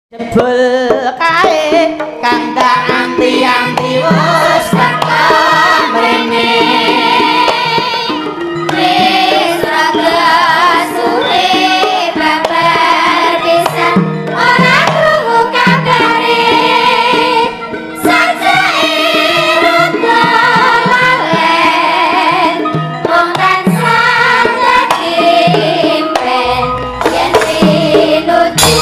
Jebul kae kang dak anti-anti wis tekan mrene wis rada suwe babar pisan ora krungu kabare sajake rada lalen wong tansah dadi impen yen pinuju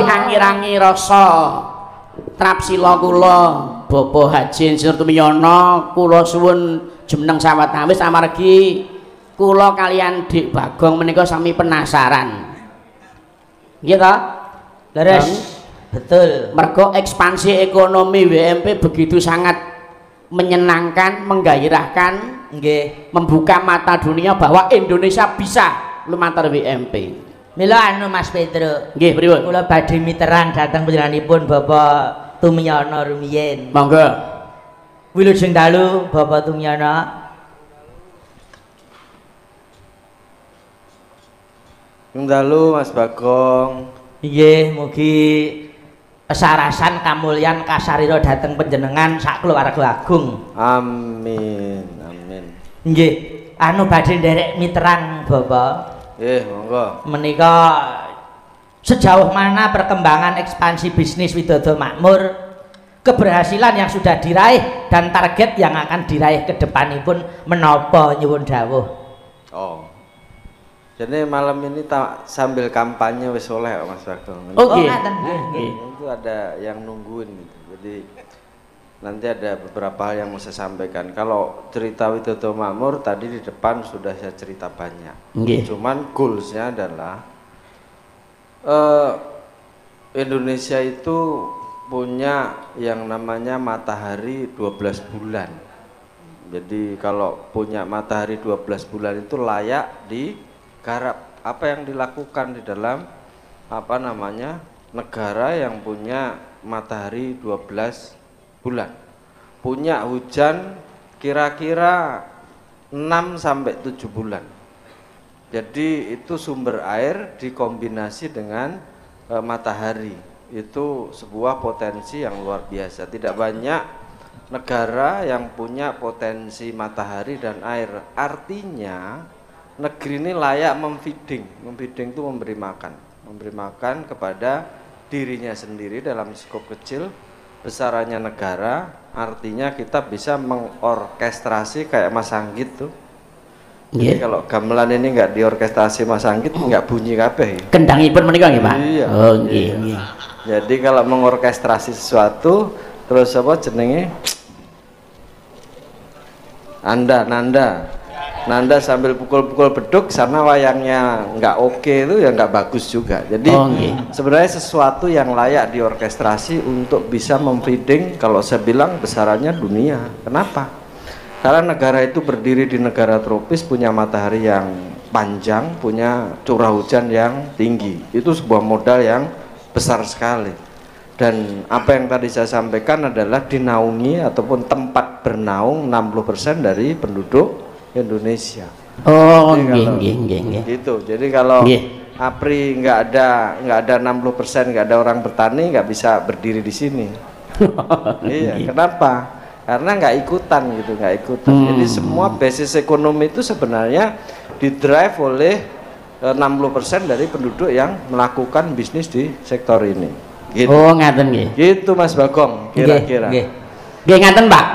angir-angir rasa trapsila kula Bapak Haji Insinyur Tumiyono kula suwun jumeneng sawetawis amargi kula kalian Dik Bagong menika sami penasaran nggih ta leres betul mergo ekspansi ekonomi WMP begitu sangat menyenangkan menggairahkan nggih membuka mata dunia bahwa Indonesia bisa lumantar WMP. Mila anu Mas Pedro. Nggih, pripun? Kula badhe miteran dhateng panjenenganipun Bapak Tumiyono rumiyin. Monggo. Wilujeng dalu Bapak Tumiyono. Dalu Mas Bagong. Nggih, mugi kesarasan kamulyan kasarira dhateng panjenengan sak keluarga agung. Amin. Amin. Nggih, anu badhe nderek miteran Bapak. Monggo. Menika sejauh mana perkembangan ekspansi bisnis Widodo Makmur, keberhasilan yang sudah diraih dan target yang akan diraih ke depanipun menapa nyuwun dawuh. Oh. Jadi malam ini sambil kampanye wis oleh Mas Bagong. Oh ngaten nggih. Itu ada yang nungguin gitu. Jadi nanti ada beberapa hal yang mau saya sampaikan. Kalau cerita Widodo Makmur tadi di depan sudah saya cerita banyak. Cuman goalsnya adalah Indonesia itu punya yang namanya matahari 12 bulan. Jadi kalau punya matahari 12 bulan itu layak digarap. Apa yang dilakukan di dalam negara yang punya matahari 12 bulan, punya hujan kira-kira 6 sampai 7 bulan. Jadi itu sumber air dikombinasi dengan matahari. Itu sebuah potensi yang luar biasa. Tidak banyak negara yang punya potensi matahari dan air. Artinya negeri ini layak memfeeding. Memfeeding itu memberi makan kepada dirinya sendiri dalam skop kecil. Besarannya negara, artinya kita bisa mengorkestrasi kayak Mas Anggit tuh. Jadi kalau gamelan ini nggak diorkestrasi Mas Anggit nggak bunyi kabeh. Kendangipun menika nggih, Pak? Iya. Oh, nggih. Jadi kalau mengorkestrasi sesuatu terus apa jenenge? Nanda sambil pukul-pukul beduk sama wayangnya nggak oke itu ya nggak bagus juga. Jadi sebenarnya sesuatu yang layak diorkestrasi untuk bisa memfeeding, kalau saya bilang besarannya dunia. Kenapa? Karena negara itu berdiri di negara tropis, punya matahari yang panjang, punya curah hujan yang tinggi. Itu sebuah modal yang besar sekali. Dan apa yang tadi saya sampaikan adalah dinaungi ataupun tempat bernaung 60% dari penduduk Indonesia. Oh, nggih. Gitu. Jadi kalau APRI nggak ada 60%, nggak ada orang bertani, nggak bisa berdiri di sini. Iya. Kenapa? Karena nggak ikutan gitu, nggak ikutan. Jadi semua basis ekonomi itu sebenarnya didrive oleh 60% dari penduduk yang melakukan bisnis di sektor ini. Gitu. Oh, ngaten nggih. Gitu Mas Bagong, kira-kira. Nggih ngaten, Pak.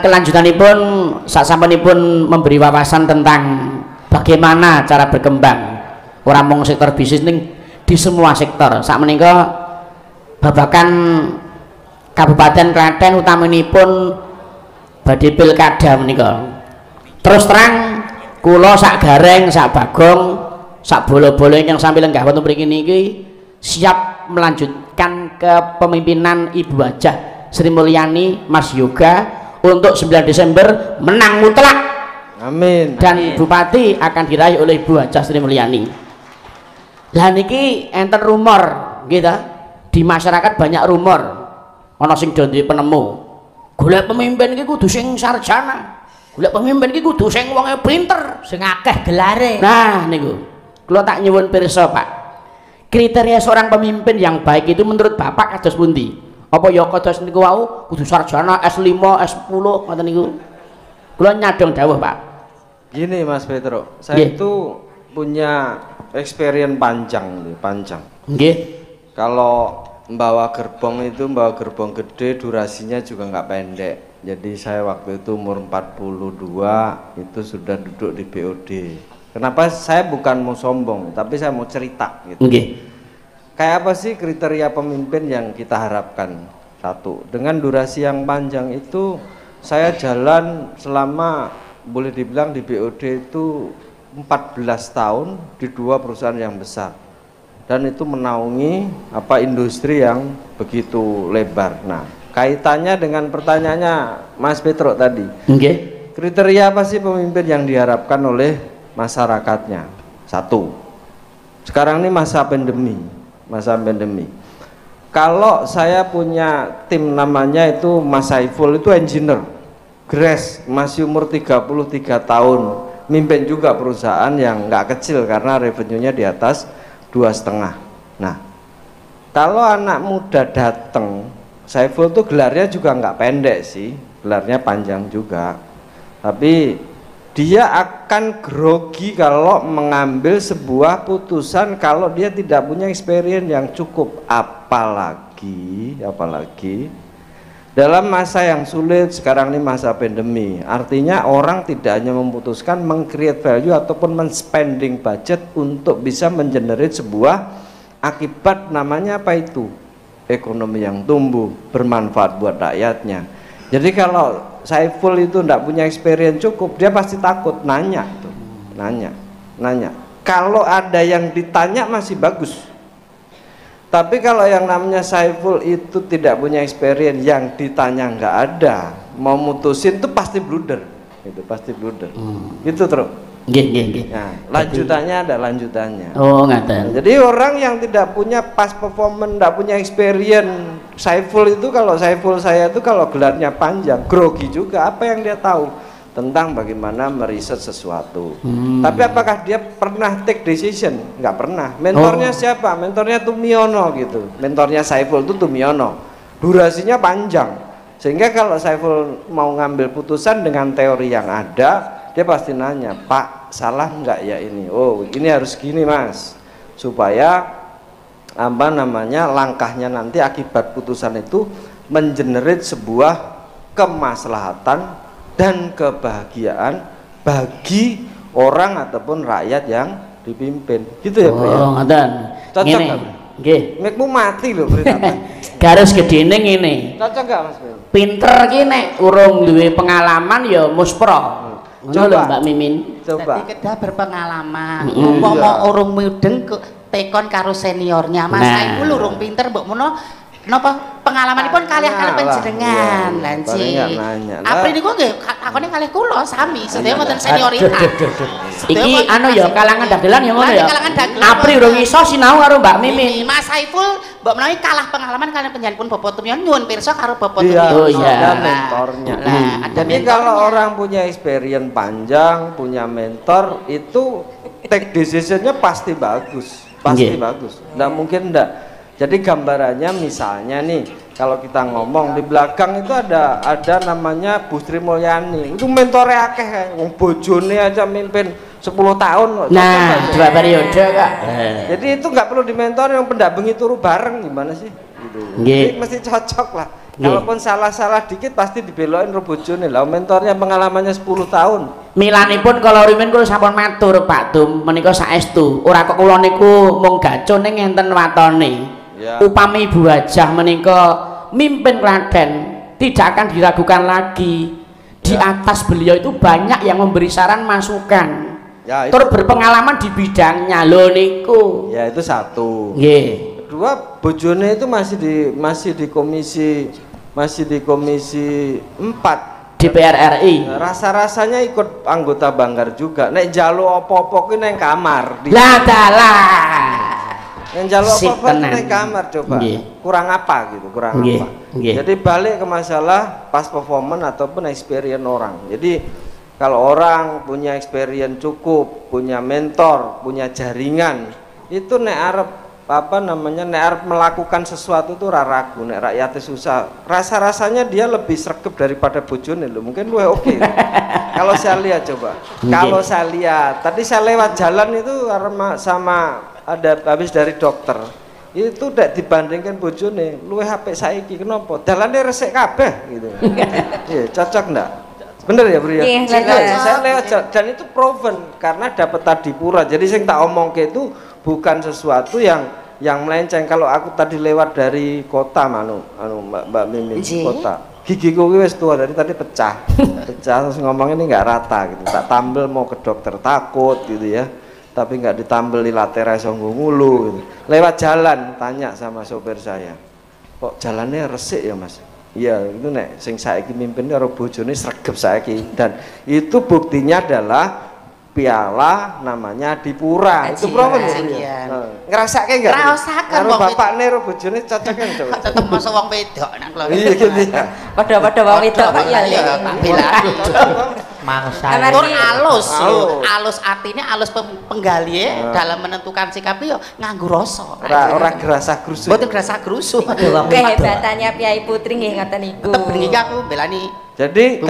Kelanjutanipun sasampunipun memberi wawasan tentang bagaimana cara berkembang orang mung sektor bisnis ning di semua sektor. Sakmenika babakan Kabupaten Klaten utaminipun badhe pilkada menika. Terus terang kula sak gareng, sak bagong, sak bolo-bolo yang sambil lenggah wonten mriki niki siap melanjutkan kepemimpinan Ibu Hajah Sri Mulyani Mas Yoga untuk 9 Desember menang mutlak. Amin. Dan Bupati akan diraih oleh Ibu Hajah Sri Mulyani. Lah niki enten rumor gitu. Di masyarakat banyak rumor. Ana sing do duwe penemu. Golek pemimpin iki kudu sing sarjana. Golek pemimpin iki kudu sing wonge pinter, Sing akeh gelare. nah niku kula tak nyuwun pirsa Pak, kriteria seorang pemimpin yang baik itu menurut Bapak kados pundi? Apa ya kados niku wau kudu sarjana S5 S10 ngoten niku? Kula nyadong dawuh Pak. Gini Mas Petro, saya Nggih. itu punya experience panjang. Nggih. Kalau membawa gerbong gede, durasinya juga nggak pendek. Jadi saya waktu itu umur 42 itu sudah duduk di BOD. Kenapa saya bukan mau sombong, tapi saya mau cerita gitu. Nggih. Kayak apa sih kriteria pemimpin yang kita harapkan? Satu, dengan durasi yang panjang itu saya jalan selama boleh dibilang di BOD itu 14 tahun di 2 perusahaan yang besar. Dan itu menaungi industri yang begitu lebar. Nah, kaitannya dengan pertanyaannya Mas Petro tadi. Nggih. Kriteria apa sih pemimpin yang diharapkan oleh masyarakatnya? Satu, sekarang ini masa pandemi. Kalau saya punya tim namanya itu Mas Saiful itu engineer, Gres, masih umur 33 tahun, mimpin juga perusahaan yang nggak kecil karena revenue-nya di atas 2,5. Nah, kalau anak muda datang, Saiful tuh gelarnya juga nggak pendek sih, gelarnya panjang juga. Tapi dia akan grogi kalau mengambil sebuah putusan kalau dia tidak punya experience yang cukup. Apalagi dalam masa yang sulit sekarang ini masa pandemi. Artinya orang tidak hanya memutuskan meng-create value ataupun men-spending budget untuk bisa mengenerate sebuah akibat namanya apa itu? Ekonomi yang tumbuh, bermanfaat buat rakyatnya. Jadi kalau Saiful itu tidak punya experience cukup, dia pasti takut nanya. Kalau ada yang ditanya masih bagus. Tapi kalau yang namanya Saiful itu tidak punya experience, yang ditanya nggak ada, mau mutusin itu pasti blunder. Gitu terus. Nggih. Nah, lanjutannya ada lanjutannya. Oh, ngaten. Jadi orang yang tidak punya past performance, tidak punya experience, Saiful itu kalau Saiful saya itu kalau gelarnya panjang, grogi juga. Apa yang dia tahu tentang bagaimana meriset sesuatu? Tapi apakah dia pernah take decision? Nggak pernah. Mentornya siapa? Mentornya Tumiono gitu. Mentornya Saiful itu Tumiono. Durasinya panjang, sehingga kalau Saiful mau ngambil putusan dengan teori yang ada, dia pasti nanya, Pak, salah nggak ya ini? Oh, ini harus gini Mas, supaya langkahnya nanti akibat putusan itu mengenerate sebuah kemaslahatan dan kebahagiaan bagi orang ataupun rakyat yang dipimpin. Gitu ya, Pak. Oh, ngaten. Cocok nggak? Nggih. Mikmu mati loh berita. Garis gedene ngene. Cocok nggak Mas? Pinter ki nek urung duwe pengalaman ya muspro. Ngono lho Mbak Mimin. Coba. Jadi kedah berpengalaman. Umpama urung mudeng tekon karo seniornya. Mas Saiful urung pinter mbok menawa napa pengalamanipun kalih-kalih panjenengan. Lah nggih. Apri niku nggih takone kalih kula sami, sedaya mboten senioritas. Iki anu ya kalangan dagelan ya ngono ya. Kalangan dagelan. Apri urung iso sinau karo Mbak Mimin. Mas Saiful mbok menawi kalah pengalaman kalian panjenenganipun Bapak Tumyon nyuwun pirsa karo Bapak Iya, Tumyon. Oh, iya. ada mentornya. Ada Tapi kalau orang punya experience panjang, punya mentor, itu take decisionnya pasti bagus, Nggih. bagus. Nggak mungkin enggak. Jadi gambarannya misalnya nih, kalau kita ngomong di belakang itu ada namanya Bu Sri Mulyani. Itu mentornya akeh, wong bojone aja mimpin 10 tahun kok. Nah, 2 periode Kak. Jadi itu nggak perlu dimentor, yang pendampingi turu bareng gimana sih? gitu. Jadi mesti cocok lah. Kalaupun salah-salah dikit pasti dibelokin ro bojone. Lah mentornya pengalamannya 10 tahun. Milanipun kala rimen kula sampun matur Pak Dum menika saestu. Ora kok kula niku mung gacun ning enten watone. Ya. Upami Ibu Hajah menika mimpin Klaten tidak akan diragukan lagi. Di atas beliau itu banyak yang memberi saran masukan. Ya, itu. Terus berpengalaman di bidangnya lho niku. Ya itu satu. Nggih. Kedua, bojone itu masih di komisi 4 DPR RI. Rasa-rasanya ikut anggota Banggar juga. Nek njaluk apa-apa kuwi nang kamar. Lah dalah. Nek njaluk apa-apa nang kamar coba. Kurang apa gitu, kurang apa. Jadi balik ke masalah past performance ataupun experience orang. Jadi kalau orang punya experience cukup, punya mentor, punya jaringan, itu nek arep nek arep melakukan sesuatu itu ragu, nek rakyatnya susah, rasa-rasanya dia lebih sregep daripada bojone lho, mungkin lu oke. Kalau saya lihat coba, kalau saya lihat tadi saya lewat jalan itu sama ada habis dari dokter, itu udah dibandingkan bojone, luwih apik saiki, kenapa? Dalane resik kabeh gitu. Iya, cocok ndak? Bener ya Bro ya? Saya lewat jalan, dan itu proven karena dapat tadi pura. Jadi saya tak omong ke itu bukan sesuatu yang melenceng. Kalau aku tadi lewat dari kota Mbak Mimin kota, gigiku wis tua dari tadi pecah terus ngomong ini nggak rata gitu, tak tambel mau ke dokter takut gitu ya, tapi nggak ditambel di laterai songgo ngulu gitu. Lewat jalan tanya sama sopir saya, kok jalannya resik ya Mas? Iya itu nek sing saiki mimpin karo bojone sregep saiki, dan itu buktinya adalah piala namanya dipura. Itu proven ya. Ngrasake enggak? Ngrasaken karo bapakne karo bojone cocok kan coba. Tetep masa wong wedok nang kula. Iya gitu ya. Padha-padha wong wedok kok ya. Mangsa. Tur alus artinya alus penggalihe dalam menentukan sikap yo nganggo rasa. Ora gerasa grusu. Mboten gerasa grusu. Kehebatannya Piai Putri nggih ngoten niku. Tetep bengi aku belani. Jadi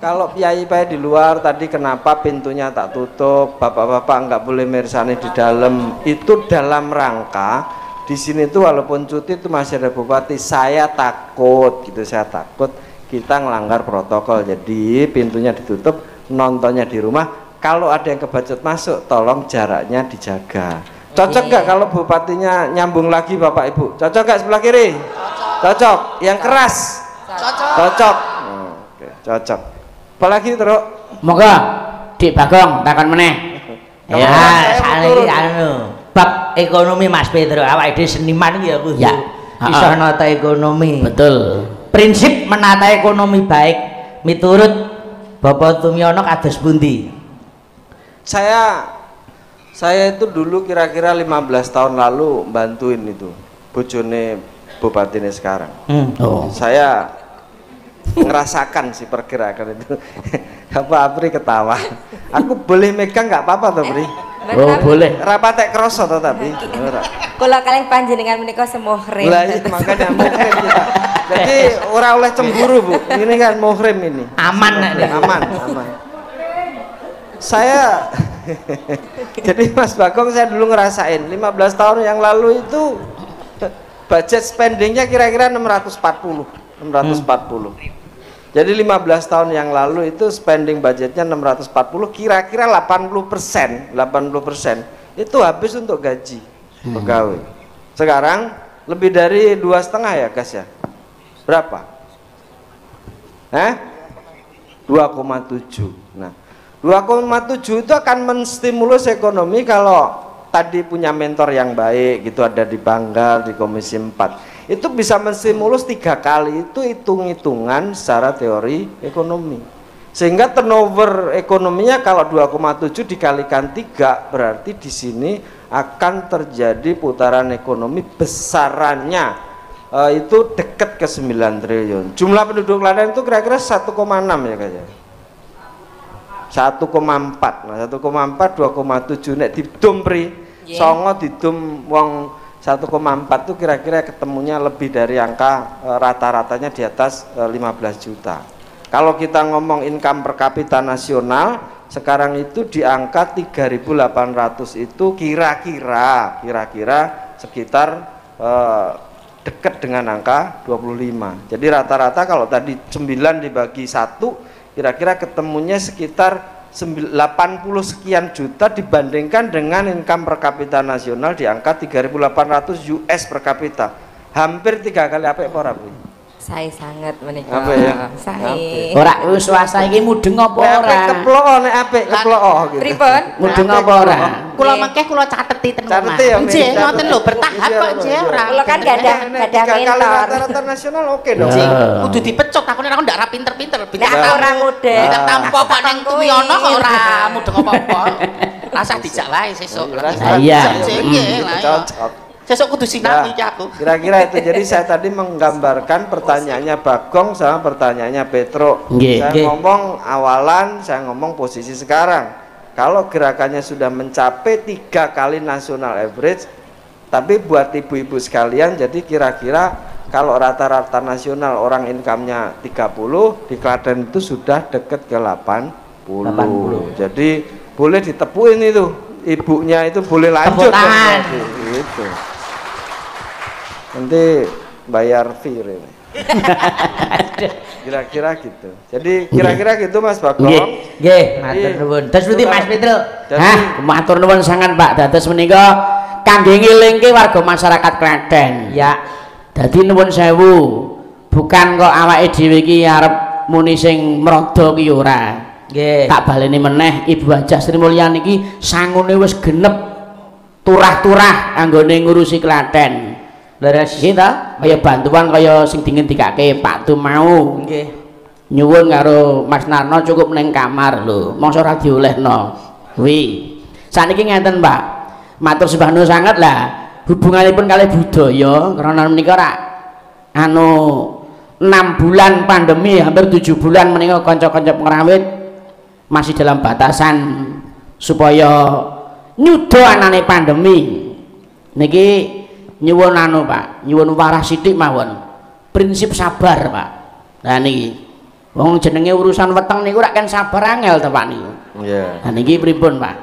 kalau piai-piai di luar tadi kenapa pintunya tak tutup, bapak-bapak nggak boleh mirsani di dalam, itu dalam rangka di sini tuh walaupun cuti itu masih ada bupati, saya takut gitu, saya takut kita ngelanggar protokol, jadi pintunya ditutup, nontonnya di rumah. Kalau ada yang kebacut masuk, tolong jaraknya dijaga. Cocok nggak kalau bupatinya nyambung lagi Bapak Ibu? Cocok nggak sebelah kiri? Cocok. Yang keras? Cocok. Oke, cocok. Apalagi terus? Moga Dik Bagong takon meneh. Ya, sakniki anu bab ekonomi Mas Pedro, awake dhewe seniman iki ya kudu iso nata ekonomi. Betul. Prinsip menata ekonomi baik miturut Bapak Tumyono kados pundi? Saya itu dulu kira-kira 15 tahun lalu bantuin itu bojone bupatine sekarang. Saya ngerasakan si pergerakan itu. Apa Apri ketawa? Aku boleh megang nggak apa-apa toh Pri? Oh boleh. Rapatek kroso toh tapi. Kula kaleng panjenengan menika semuhrim. Lah iya makanya muhrim kita. Jadi ora oleh cemburu Bu. Ini kan muhrim ini. Aman nek aman. Saya jadi Mas Bagong saya dulu ngerasain 15 tahun yang lalu itu budget spendingnya kira-kira 640. Jadi 15 tahun yang lalu itu spending budgetnya 640, kira-kira 80% itu habis untuk gaji pegawai. Sekarang lebih dari 2,5 ya Gas ya? Berapa? 2,7. Nah 2,7 itu akan menstimulus ekonomi kalau tadi punya mentor yang baik gitu, ada di Banggar di Komisi 4. Itu bisa menstimulus 3 kali, itu hitung-hitungan secara teori ekonomi, sehingga turnover ekonominya kalau 2,7 dikalikan 3 berarti di sini akan terjadi putaran ekonomi besarannya itu dekat ke 9 triliun. Jumlah penduduk Klaten itu kira-kira 1,6 ya kayaknya 1,4. Nah 1,4 2,7 nek didum Pri songo didum wong 1,4 tuh kira-kira ketemunya lebih dari angka rata-ratanya di atas 15 juta. Kalau kita ngomong income per kapita nasional sekarang itu di angka 3.800 itu kira-kira sekitar dekat dengan angka 25. Jadi rata-rata kalau tadi 9 dibagi 1 kira-kira ketemunya sekitar 80 sekian juta dibandingkan dengan income per kapita nasional di angka 3.800 US per kapita. Hampir 3 kali apik ora, Bu? Saya sangat menikah. Apa ya? Saya. Ora wis swasta iki mudeng apa ora? Keplok nek apik keplok gitu. Pripun? Mudeng apa ora? Kula mengke kula cateti ten omah. Cateti ya, Nggih, Min. ngoten lho bertahap kok nggih ora. Kula kan gadah mentor. Rata-rata nasional oke dong. Nggih, kudu dipecut aku nek aku ndak ra pinter-pinter. Nek orang muda. Tidak tampa kok ning Tuwiono kok ora mudeng apa-apa. Rasa dijak wae sesuk. Iya. Nggih, lah. Cocok. Sesuk kudu sinau iki aku. Kira-kira itu. Jadi saya tadi menggambarkan pertanyaannya Bagong sama pertanyaannya Petro. Nggih, Saya nggih. ngomong awalan, saya ngomong posisi sekarang. Kalau gerakannya sudah mencapai 3 kali nasional average, tapi buat ibu-ibu sekalian, jadi kira-kira kalau rata-rata nasional orang income-nya 30, di Klaten itu sudah dekat ke 80. Jadi boleh ditepuin itu, ibunya itu boleh lanjut. Tepuk tangan. Gitu. Nanti bayar fee ini. Kira-kira gitu. Jadi kira-kira gitu Mas Bagong. Nggih, matur nuwun. Terus pundi Mas Petro? Hah, matur nuwun sangat Pak. Dados menika kangge ngilingke warga masyarakat Klaten. Ya. Dadi nuwun sewu, bukan kok awake dhewe iki arep muni sing mrada ki ora. Nggih. Tak baleni meneh Ibu Hajah Sri Mulyani iki sangune wis genep turah-turah anggone ngurusi Klaten. Leres iki ta, kaya bantuan kaya sing dingin dikake Pak Tu mau. Nggih. Nyuwun karo Mas Narno cukup ning kamar lho, mongso ora diolehno. Kuwi. Saniki ngenten, Pak. Matur sembah nuwun sanget lah. Hubunganipun kalih budaya karena menika rak anu 6 bulan pandemi hampir 7 bulan menika kanca-kanca pengrawit masih dalam batasan supaya nyuda anane pandemi niki nyuwun anu Pak, nyuwun warah sithik mawon, prinsip sabar Pak. Nah niki wong jenenge urusan weteng niku rak kan sabar angel to Pak niku. Iya. Nah niki pripun Pak?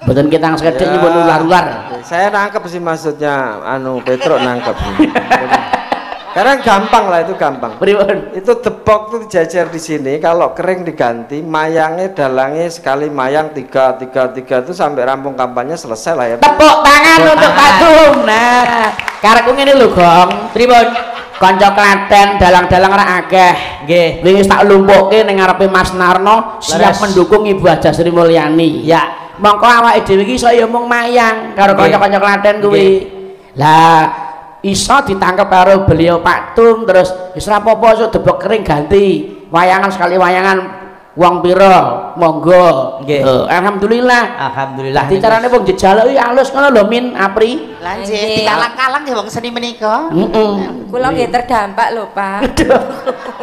Mboten kitang sekedhik nyuwun ular-ular. Saya nangkep sih maksudnya anu Petro nangkep. Karena gampang lah, itu gampang. Pripun? Itu tepok tuh dijajar di sini, kalau kering diganti, mayangnya dalangnya sekali mayang 3 itu sampai rampung kampanye selesai lah ya. Tepuk tangan untuk Pak Tum. Nah, karepku ngene lho, Gong. Pripun? Kanca Klaten dalang-dalang ra akeh. Nggih. Wis tak lumpuhke ning ngarepe Mas Narno siap Leres. mendukung Ibu Hajah Sri Mulyani. Ya. Mongko awake dhewe iki iso ya mung mayang karo Nggih. kanca-kanca Klaten kuwi. Lah iso ditangkep karo beliau Pak Tum terus wis ora apa-apa iso debok kering ganti wayangan sekali wayangan wong pira monggo. Nggih. Alhamdulillah. Alhamdulillah. Dadi carane wong jejaluk iki alus ngono lho Min Apri. Lanjut Nggih. dikalang-kalang ya wong seni menika. Kula nggih terdampak lho, Pak.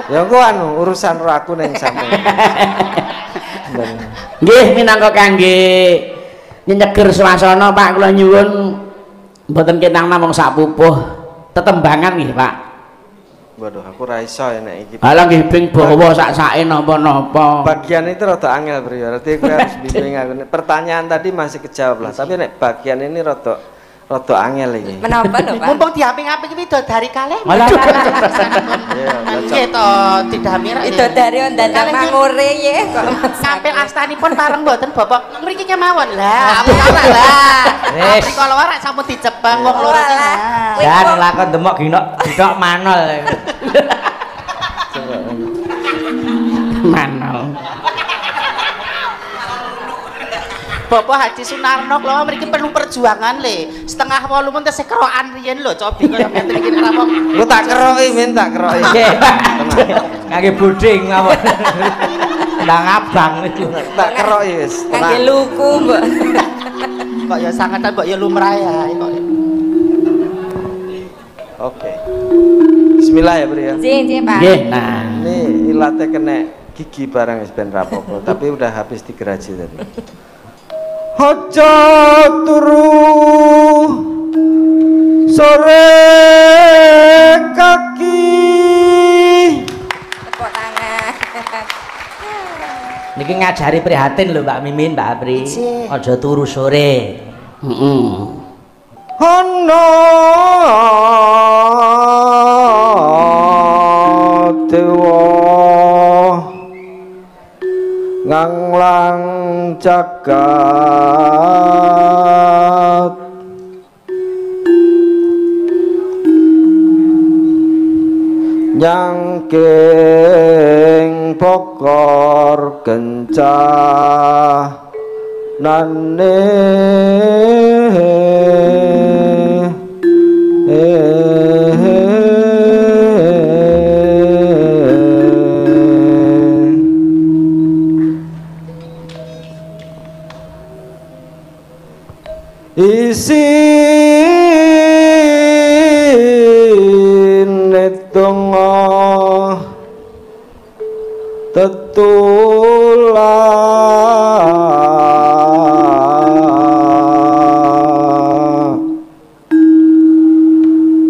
Ya ku anu urusan aku ning sampeyan. Nggih minangka kangge nyeger swasana Pak kula nyuwun mboten ketang namung sak pupuh tetembangan nggih Pak. Waduh, aku ra iso ya nek iki. Halah nggih ping bawa sak-sake napa-napa. Bagian itu rada angel bro, berarti aku harus bimbing aku. Pertanyaan tadi masih kejawab lah, tapi nek bagian ini rada angel iki. Menapa lho, Pak? Mumpung diaping-aping widodari kalih. Malah Iya, Nggih to, didamir. Itu dari ndandang mangure ya kok. Sampel astanipun pareng mboten Bapak. Mriki kemawon lah. Aku ora lah. Wis. Kalau ora sampun dicepeng wong loro Walah. sing. Dan lakon demok ginok manol. manal. Bapak Haji Sunarno kula mriki penuh perjuangan le. Setengah 8 mun tesih kerokan riyen lho, cobi kaya ngeten iki nek rampung. Lu tak keroki, Min, tak keroki. Nggih. Ngangge buding mawon. Ndang abang itu. Tak keroki wis. Kangge luku, Mbak. Kok ya sangetan kok ya lumrah ya kok. Oke. Bismillah ya, Bro ya. Jeng, Pak. Nggih, nah. Ini ilate kena gigi barang wis ben rapopo, tapi udah habis digeraji tadi. Aja turu sore kaki. Tepuk tangan. Niki ngajari prihatin lho Mbak Mimin, Mbak Apri. Nggih. Aja turu sore. Heeh. Ana nganglang jagat nyangking pokor gencah nane isine donga tetula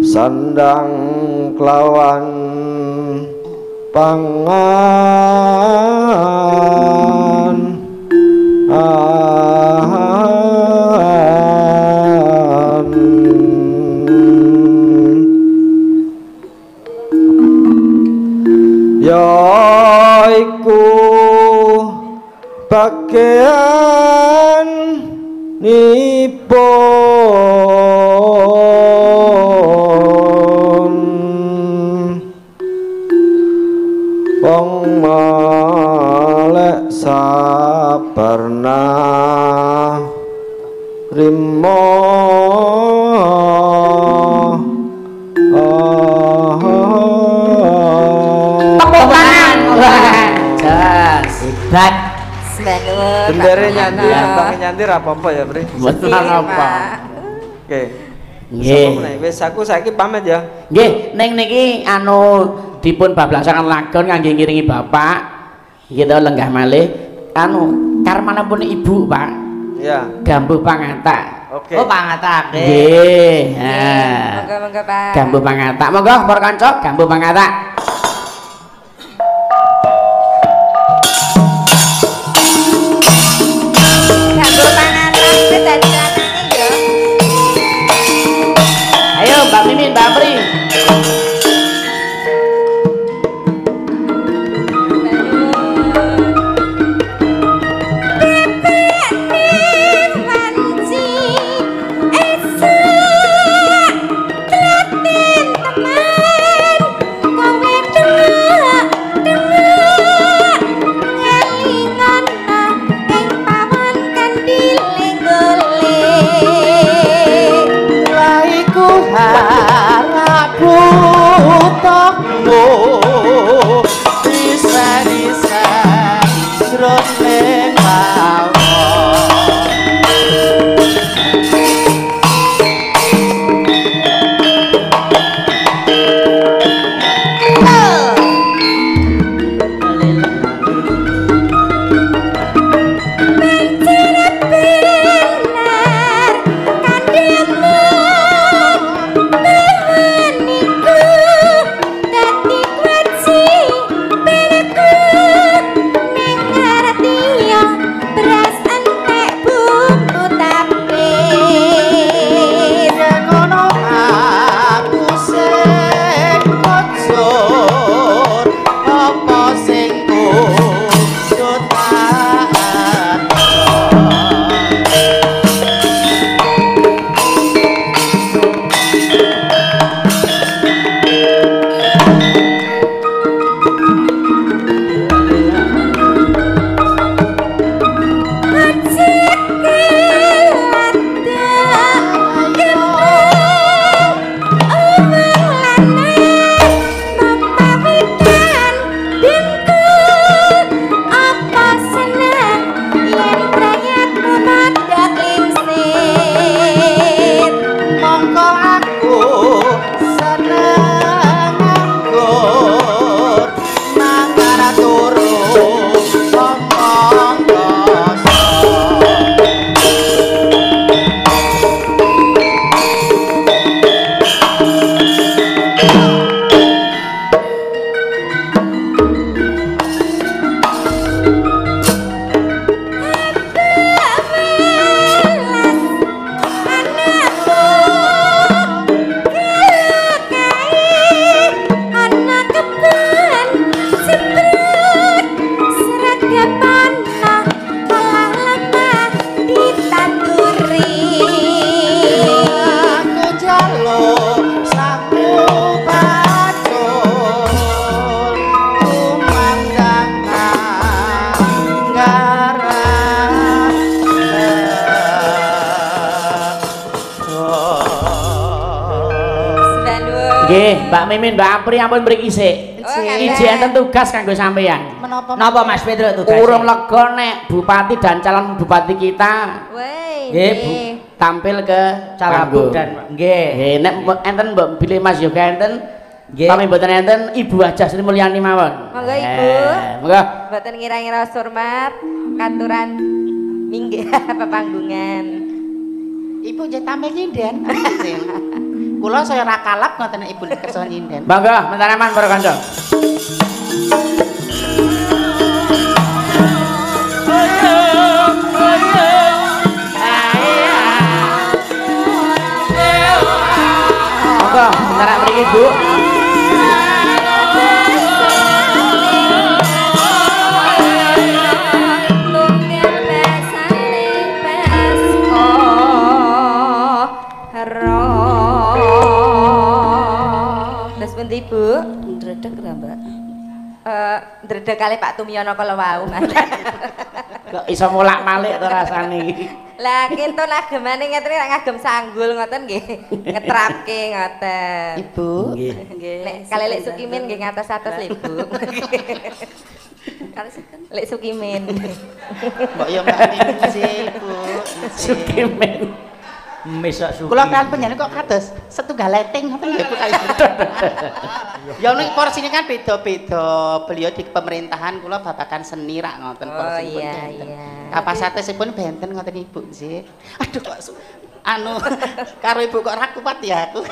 sandang kelawan pangan ya iku bagian nipun wong melek sabarna rimo hebat. Bendere nyanyi, abang nyanyi apa-apa ya, Bre? Mboten apa. Oke. Nggih. Wis aku saiki pamit ya. Nggih, ning niki anu dipun bablasaken lagon kangge ngiringi Bapak. Kita lenggah malih anu karmanipun Ibu, Pak. Iya. Gambuh pangatak. Oke. Oh pangatak. Nggih. Monggo-monggo Pak. Gambuh pangatak. Monggo para kanca gambuh pangatak. Gambuh pangatak iki dadi lanange ya. Ayo Mbak Mimin, Mbak Pri. Laiku harapku Nggih, Mbak Mimin, Mbak Apri ampun mriki sik. Oh, Iji enten tugas kanggo sampeyan. Menapa? Napa Mas Pedro tugas? Urung lega nek bupati dan calon bupati kita Woi. Nggih, Bu. tampil ke Cawagup kanggo. dan nggih. Nggih, nek enten Mbak pilih Mas Yoga enten, Nggih. pamit mboten enten Ibu Hajah Sri Mulyani mawon. Monggo, Ibu. Monggo. Mboten ngira-ngira hormat katuran minggir pepanggungan. Ibu nggih tampil nyinden. Kula saya ra kalap ngoten Ibu kersa nyinden. Monggo, mentaraman para kanca. Monggo, mentara mriki Bu. Tunggal besane beso ro. Terus pundi Bu? Ndredeg ra, Mbak? Ndredeg kali Pak Tumyono kala wau. Kok iso mulak-malik to rasane iki. Lah kinto nagemane ngeten nek ngagem sanggul ngoten nggih ngetrapke ngoten. Ibu. Nggih. Nggih. Nek kali Lek Sukimin nggih ngatos-atos lho, Bu. Kali Lek Sukimin. Mbok yo Mbak Mimin sih, Ibu. Sukimen. Mesok suki. Kula kan penyanyi kok kados setunggal leteng ngoten ya Bu kali. Ya nek porsinya kan beda-beda. Beliau di pemerintahan kula babakan seni rak ngoten Oh porsi. iya iya. Kapasitasipun benten ngoten Ibu nggih. Aduh kok anu karo Ibu kok ra kuat ya aku.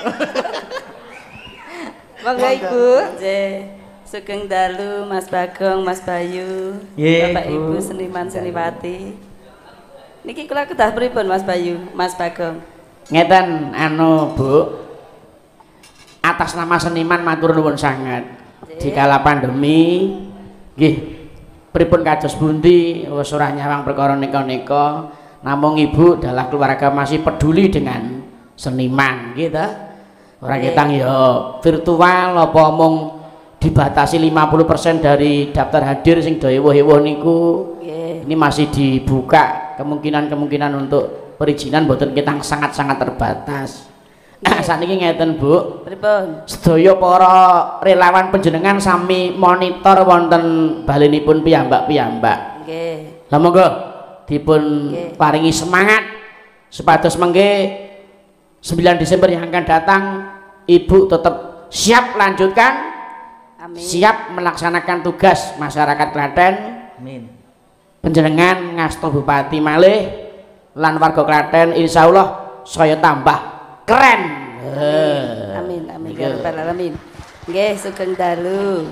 Monggo Ibu. Nggih, sugeng dalu Mas Bagong, Mas Bayu, Nggih, Bapak Bu. Ibu seniman seniwati. Niki kula kedah pripun Mas Bayu, Mas Bagong? Ngeten anu Bu. Atas nama seniman matur nuwun sangat. Dikala pandemi nggih pripun kados pundi wis ora nyawang perkara nika-nika, namung Ibu adalah keluarga masih peduli dengan seniman nggih ta. Ora ketang ya virtual apa mung dibatasi 50% dari daftar hadir sing do ewuh-ewuh niku. Nggih. Ini masih dibuka kemungkinan untuk perizinan mboten ketang sangat-sangat terbatas. Saniki ngeten Bu, Pripun? sedaya para relawan panjenengan sami monitor wonten balenipun piyambak-piyambak. Nggih. Lah monggo dipun Nggih. paringi semangat supados mengke 9 Desember yang akan datang Ibu tetap siap lanjutkan, Amin. siap melaksanakan tugas masyarakat Klaten. Amin. Panjenengan ngasta bupati malih lan warga Klaten insyaallah saya tambah keren. Amin amin ya rabbal alamin. Nggih, sugeng dalu.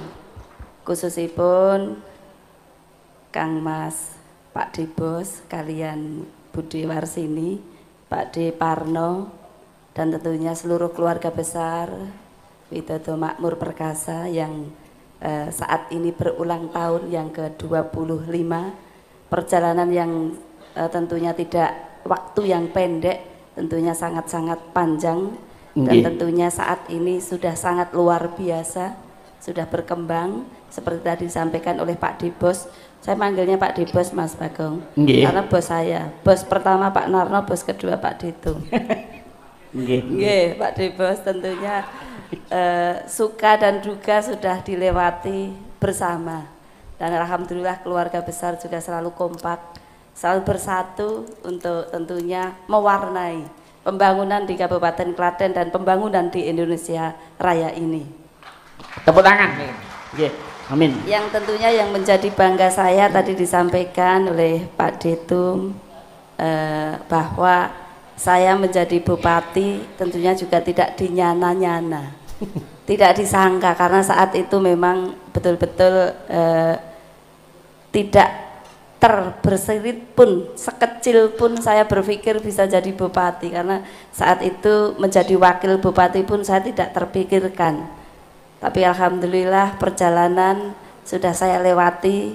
Khususipun Kang Mas Pak Dibos kalian Budi Warsini, Pak D Parno dan tentunya seluruh keluarga besar Widodo Makmur Perkasa yang saat ini berulang tahun yang ke-25, perjalanan yang tentunya tidak waktu yang pendek, tentunya sangat-sangat panjang dan Nggih. tentunya saat ini sudah sangat luar biasa, sudah berkembang seperti tadi disampaikan oleh Pak Dibos. Saya manggilnya Pak Dibos Mas Bagong, Nggih. karena bos saya, bos pertama Pak Narno, bos kedua Pak Dito. Nggih. Nggih, Pak Dibos tentunya suka dan duka sudah dilewati bersama dan alhamdulillah keluarga besar juga selalu kompak, selalu bersatu untuk tentunya mewarnai pembangunan di Kabupaten Klaten dan pembangunan di Indonesia Raya ini. Tepuk tangan. Nggih. Amin. Yang tentunya yang menjadi bangga saya tadi disampaikan oleh Pak Detum bahwa saya menjadi bupati tentunya juga tidak dinyana-nyana, tidak disangka karena saat itu memang betul-betul tidak terberserit pun sekecil pun saya berpikir bisa jadi bupati, karena saat itu menjadi wakil bupati pun saya tidak terpikirkan. Tapi alhamdulillah perjalanan sudah saya lewati,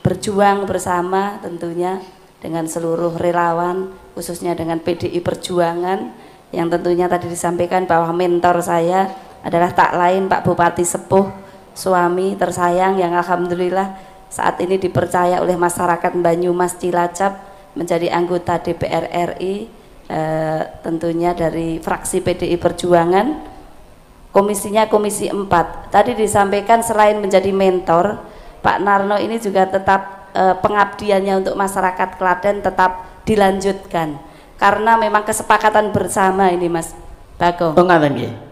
berjuang bersama tentunya dengan seluruh relawan, khususnya dengan PDI Perjuangan yang tentunya tadi disampaikan bahwa mentor saya adalah tak lain Pak Bupati Sepuh, suami tersayang yang alhamdulillah saat ini dipercaya oleh masyarakat Banyumas Cilacap menjadi anggota DPR RI tentunya dari fraksi PDI Perjuangan, komisinya Komisi 4. Tadi disampaikan selain menjadi mentor, Pak Narno ini juga tetap pengabdiannya untuk masyarakat Klaten tetap dilanjutkan karena memang kesepakatan bersama ini Mas Bagong.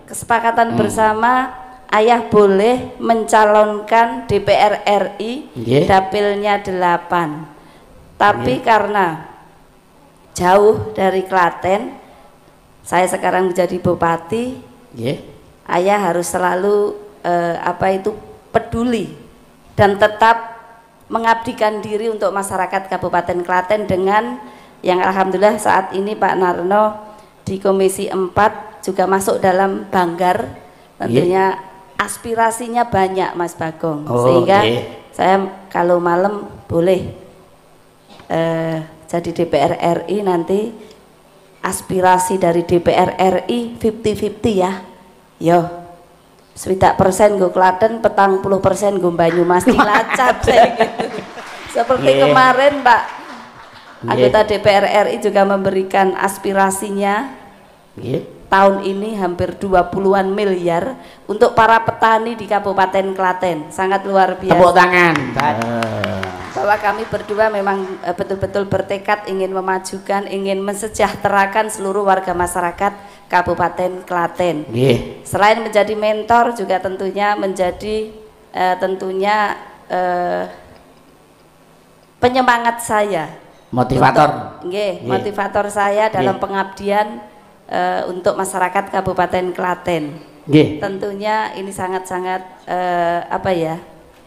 Kesepakatan bersama, ayah boleh mencalonkan DPR RI, dapilnya 8. Tapi karena jauh dari Klaten, saya sekarang menjadi bupati, ayah harus selalu peduli dan tetap mengabdikan diri untuk masyarakat Kabupaten Klaten dengan yang alhamdulillah saat ini Pak Narno di Komisi 4 juga masuk dalam Banggar, tentunya aspirasinya banyak Mas Bagong, sehingga saya kalau malam boleh jadi DPR RI, nanti aspirasi dari DPR RI 50-50 ya, yo 70% gue Klaten, 40% gue Banyumas, Cilacap gitu. Seperti kemarin Pak anggota DPR RI juga memberikan aspirasinya tahun ini hampir 20-an miliar untuk para petani di Kabupaten Klaten. Sangat luar biasa. Tepuk tangan. Bahwa kami berdua memang betul-betul bertekad ingin memajukan, ingin mensejahterakan seluruh warga masyarakat Kabupaten Klaten. Selain menjadi mentor juga tentunya menjadi penyemangat saya, motivator. Motivator saya dalam pengabdian untuk masyarakat Kabupaten Klaten. Tentunya ini sangat-sangat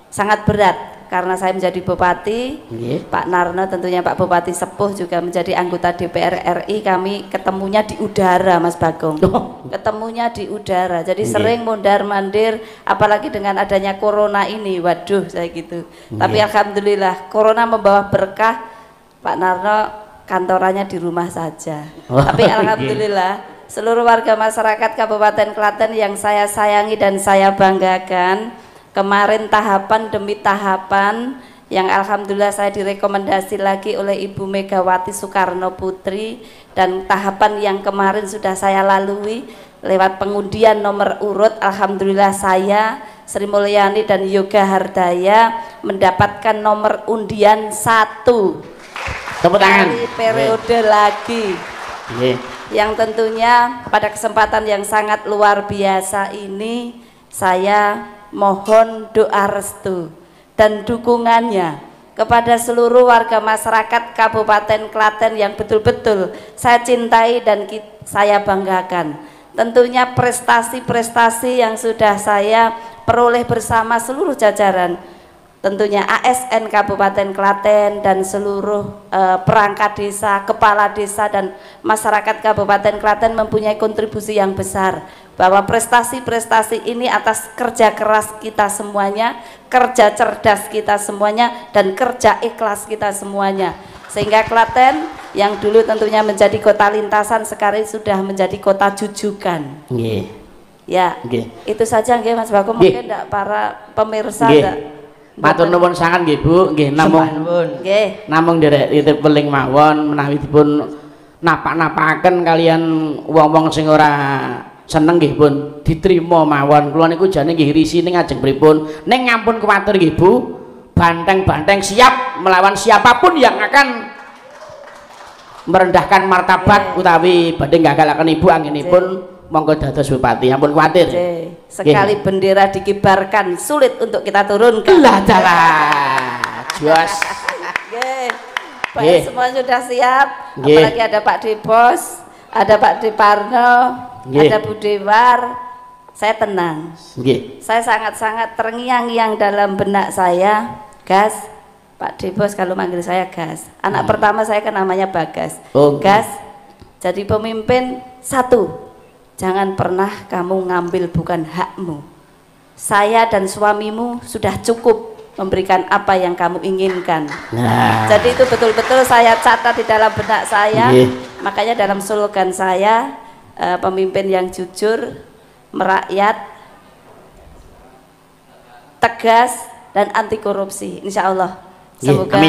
sangat berat karena saya menjadi bupati, Pak Narno tentunya Pak Bupati Sepuh juga menjadi anggota DPR RI, kami ketemunya di udara Mas Bagong. Ketemunya di udara, jadi sering mondar-mandir, apalagi dengan adanya corona ini, waduh saya gitu. Tapi alhamdulillah corona membawa berkah, Pak Narno kantorannya di rumah saja. Tapi alhamdulillah seluruh warga masyarakat Kabupaten Klaten yang saya sayangi dan saya banggakan, kemarin tahapan demi tahapan yang alhamdulillah saya direkomendasi lagi oleh Ibu Megawati Soekarno Putri, dan tahapan yang kemarin sudah saya lalui lewat pengundian nomor urut, alhamdulillah saya Sri Mulyani dan Yoga Hardaya mendapatkan nomor undian 1 kali periode lagi, yang tentunya pada kesempatan yang sangat luar biasa ini saya mohon doa restu dan dukungannya kepada seluruh warga masyarakat Kabupaten Klaten yang betul-betul saya cintai dan saya banggakan. Tentunya prestasi-prestasi yang sudah saya peroleh bersama seluruh jajaran, tentunya ASN Kabupaten Klaten dan seluruh perangkat desa, kepala desa dan masyarakat Kabupaten Klaten mempunyai kontribusi yang besar, bahwa prestasi-prestasi ini atas kerja keras kita semuanya, kerja cerdas kita semuanya, dan kerja ikhlas kita semuanya, sehingga Klaten yang dulu tentunya menjadi kota lintasan sekarang sudah menjadi kota jujukan. Itu saja nggih Mas Bagong, mungkin enggak para pemirsa matur nuwun sangat nggih Bu, nggih namung nderek titip weling mawon menawi dipun napak-napakaken kalian wong-wong sing ora seneng nggih pun diterima mawon. Kula niku jane nggih risine ngajeng pripun, ning ngampun kuwatir nggih Bu, banteng-banteng siap melawan siapapun yang akan merendahkan martabat utawi badhe nggagalaken Ibu anggenipun monggo dados bupati, ampun kuwatir. Sekali bendera dikibarkan sulit untuk kita turunkan. Lah dalah. Jos. Baik, semua sudah siap. Apalagi ada Pak Debos, ada Pak Deparno, ada Bu Dewar. Saya tenang. Saya sangat-sangat terngiang-ngiang dalam benak saya. Gas, Pak Debos kalau manggil saya Gas. Anak pertama saya kan namanya Bagas. Gas, jadi pemimpin satu. Jangan pernah kamu ngambil bukan hakmu. Saya dan suamimu sudah cukup memberikan apa yang kamu inginkan. Jadi itu betul-betul saya catat di dalam benak saya. Makanya dalam slogan saya, pemimpin yang jujur, merakyat, tegas, dan anti korupsi. Insya Allah. Semoga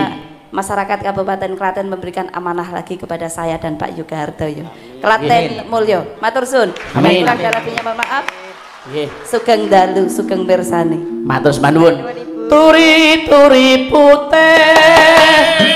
masyarakat Kabupaten Klaten memberikan amanah lagi kepada saya dan Pak Yoga Hartoyo. Klaten mulya. Matur suwun. Amin. Kurang lebihnya mohon maaf. Nggih. Sugeng dalu, sugeng pirsani. Matur nuwun. Turi-turi putih.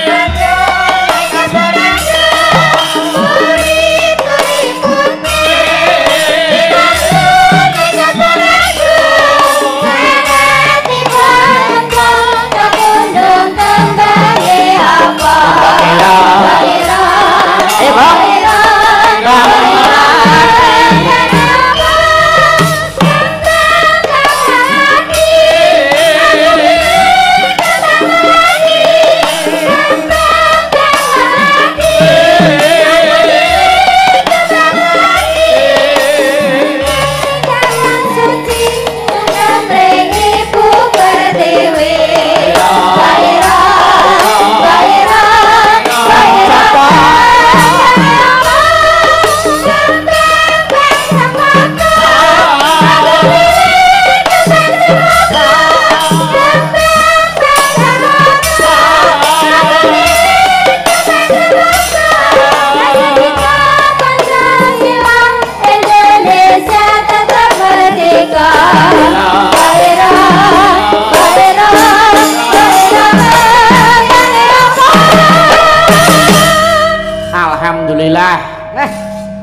Alhamdulillah.